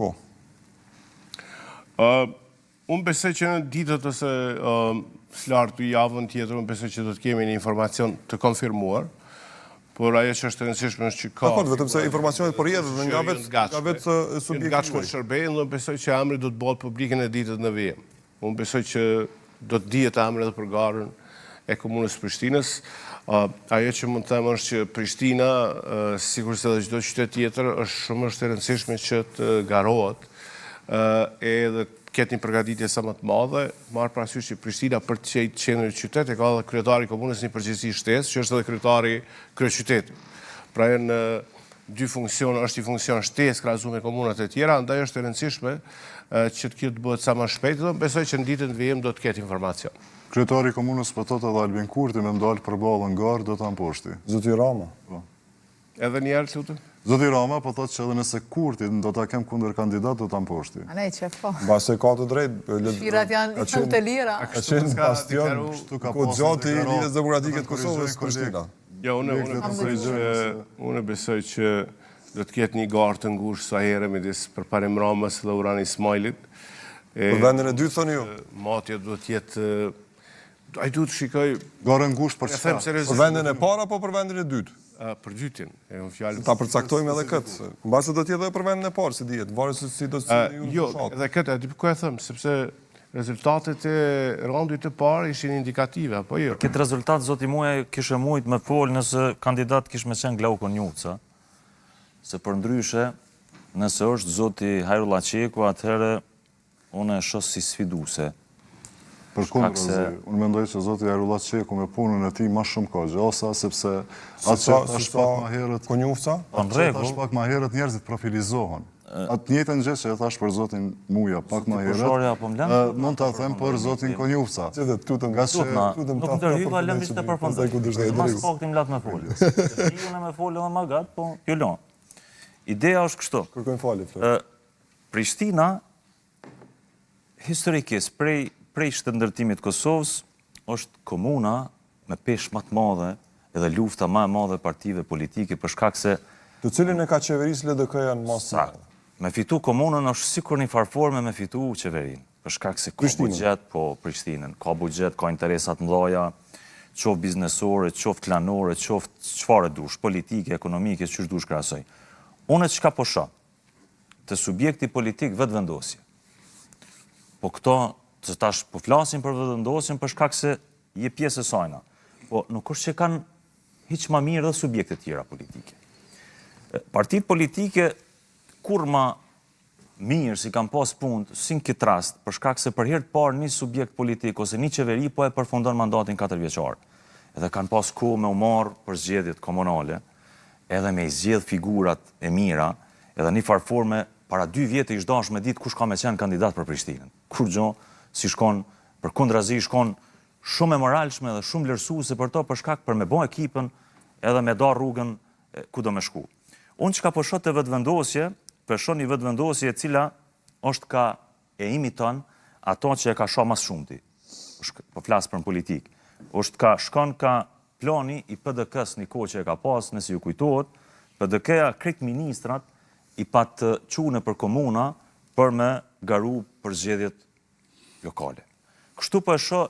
Po. Unë besoj që në ditët ose s'lartë javën tjetër, unë besoj që do të kemi një informacion të konfirmuar, por ajo që është e rëndësishme është që ka... Dakor, vetëm se informacionet po rrjedhin dhe nga vetë subjekti gatshme shërbejnë, dhe besoj që emri do të bëhet publike në ditët në vijim. Unë besoj që do të dihet emri edhe për garën e komunës Prishtinës. Ajo që mund të them është që Prishtina, sigurisht edhe çdo qytet tjetër, është shumë e rëndësishme që të garohet edhe ketë një përgatitje sa më të madhe, marrë parasysh që Prishtina për të qenë qytet e ka edhe kryetari i komunës një përgjegjësi shtesë, që është edhe kryetari kryeqytetit. Pra në dy funksion, është i funksion shtesë krahazuar me komunat e tjera, andaj është e rëndësishme që të bëhet sa më shpejt, dhe besoj që në ditën e vijim do të ketë informacion. Kryetari i komunës po thotë edhe Albin Kurti me ndalë përballë ngar do ta mposhti. Zoti Rama. Po. Edhe një herë lutem. Zoti Rama po thotë që edhe nëse Kurti do ta kem kundër kandidat do ta mposhti. A ne qef po. Mbase ka të drejtë. Shirat janë të lira. Ka qenë bastion ku zoti i Lidhjes Demokratike të Kosovës Prishtina. Jo, unë besoj që do të ketë një garë të ngushtë sa herë midis përparim Ramës dhe Urani Ismailit. Për vendin e dytë thoni ju? Matja duhet të jetë ai duhet të shikoj garë ngushtë për çfarë? Për vendin e parë apo për vendin e dytë? Për dytin. Ta përcaktojmë edhe këtë. Mbase do të jetë edhe për vendin e parë, si dihet, varet se si do të ju. Jo, edhe këtë, ku e them, sepse rezultatet e raundit të parë ishin indikative, apo jo? Këtë rezultat, zoti muaj, kishe mujt me fol nëse kandidat kish me qenë Glauko Njuca, se për ndryshe, nëse është zoti Hajrullah Qeku, atëherë unë e shoh si sfiduse. Për kundër, unë mendoj që zoti Hajrullah Qeku me punën e tij më shumë ka gjosa, sepse atë është pak më herët Konjufca? Atë pak më herët njerëzit profilizohen. Atë njëjtën gjë që e thash për zotin Muja pak më herët, mund ta them për zotin Konjufca. Nuk ndërhyva lëmë ishte përfundoj. Mas pak tim lat me fol. Unë me fol edhe më gat, po kjo lën. Ideja është kështu. Kërkojmë falje, Flori. Prishtina historikisht prej shëndërtimit Kosovës është komuna me peshë më të madhe edhe lufta më e madhe partive politike për shkak se të cilin e ka qeverisë LDK-ja në masë. Me fitu komunën është sikur një farforme me fitu qeverinë. Për shkak se ka buxhet, po Prishtinën, ka buxhet, ka interesat mëdha, qoftë biznesore, qoftë klanore, qoftë çfarë dush, politike, ekonomike, ç'është dush krahasoj. Unë çka po shoh të subjekti politik vetëvendosje. Po këto të tash po flasin për vetëvendosjen për shkak se je pjesë e sajna. Po nuk është që kanë hiç më mirë dhe subjekte tjera politike. Partitë politike kur më mirë si kanë pas punë, si në këtë rast, për shkak se për herë të parë një subjekt politik ose një qeveri po e përfundon mandatin 4 vjeçar. Edhe kanë pas kohë me u marr për zgjedhjet komunale, edhe me i zgjedh figurat e mira, edhe një farforme para 2 vjetë i shdash me ditë kush ka me qenë kandidat për Prishtinën. Kur gjo, si shkon, për kundrazi shkon shumë e moralshme dhe shumë vlerësuese për to, për shkak për me bo ekipën edhe me da rrugën ku do me shku. Unë që ka po shoh të vetëvendosje, shoh një vetëvendosje e cila është ka e imiton ato që e ka shoh mas shumti. Po flas për politikë. Është ka shkon ka plani i PDK-s një kohë që e ka pas, nëse ju kujtohet, PDK-ja krejt ministrat i pat çune për komuna për me garu për zgjedhjet lokale. Kështu po e shoh